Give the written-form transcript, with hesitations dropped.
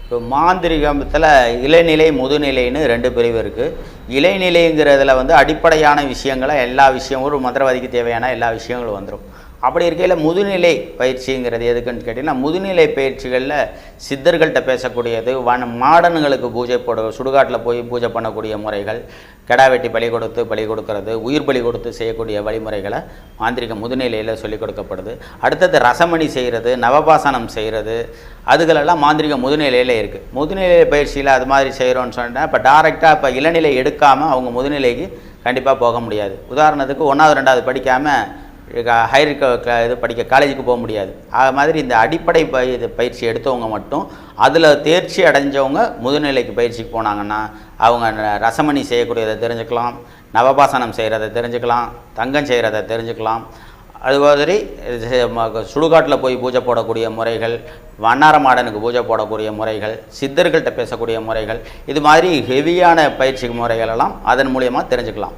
இப்போ மாந்திரிகத்தில் இளைநிலை முதுநிலைன்னு 2 பிரிவு இருக்குது. இளைநிலைங்கிறதுல வந்து அடிப்படையான விஷயங்களை எல்லா விஷயமும் ஒரு மந்திரவாதிக்கு தேவையான எல்லா விஷயங்களும் வந்துடும். அப்படி இருக்கையில் முதுநிலை பயிற்சிங்கிறது எதுக்குன்னு கேட்டிங்கன்னா, முதுநிலை பயிற்சிகளில் சித்தர்கள்ட்ட பேசக்கூடியது, மாடனுங்களுக்கு பூஜை சுடுகாட்டில் போய் பூஜை பண்ணக்கூடிய முறைகள், கெடா வெட்டி பலி கொடுக்கறது, உயிர் பலி கொடுத்து செய்யக்கூடிய வழிமுறைகளை மாந்திரிக முதுநிலையில் சொல்லிக் கொடுக்கப்படுது. அடுத்தது ரசமணி செய்கிறது, நவபாசனம் செய்கிறது, அதுகளெல்லாம் மாந்திரிக முதுநிலையில் இருக்குது. முதுநிலை பயிற்சியில் அது மாதிரி செய்கிறோன்னு சொன்னால் இப்போ டைரெக்டாக இப்போ இளநிலை எடுக்காமல் அவங்க முதுநிலைக்கு கண்டிப்பாக போக முடியாது. உதாரணத்துக்கு 1வது 2வது படிக்காமல் ஹையர் இது படிக்க காலேஜுக்கு போக முடியாது. அது மாதிரி இந்த அடிப்படை பயிற்சி எடுத்தவங்க மட்டும் அதில் தேர்ச்சி அடைஞ்சவங்க முதுநிலைக்கு பயிற்சிக்கு போனாங்கன்னா அவங்க ரசமணி செய்யக்கூடியதை தெரிஞ்சுக்கலாம், நவபாசனம் செய்கிறத தெரிஞ்சுக்கலாம், தங்கம் செய்கிறத தெரிஞ்சுக்கலாம். அது மாதிரி சுடுகாட்டில் போய் பூஜை போடக்கூடிய முறைகள், வண்ணார மாடனுக்கு பூஜை போடக்கூடிய முறைகள், சித்தர்கள்ட்ட பேசக்கூடிய முறைகள், இது மாதிரி ஹெவியான பயிற்சி முறைகளெல்லாம் அதன் மூலியமாக தெரிஞ்சுக்கலாம்.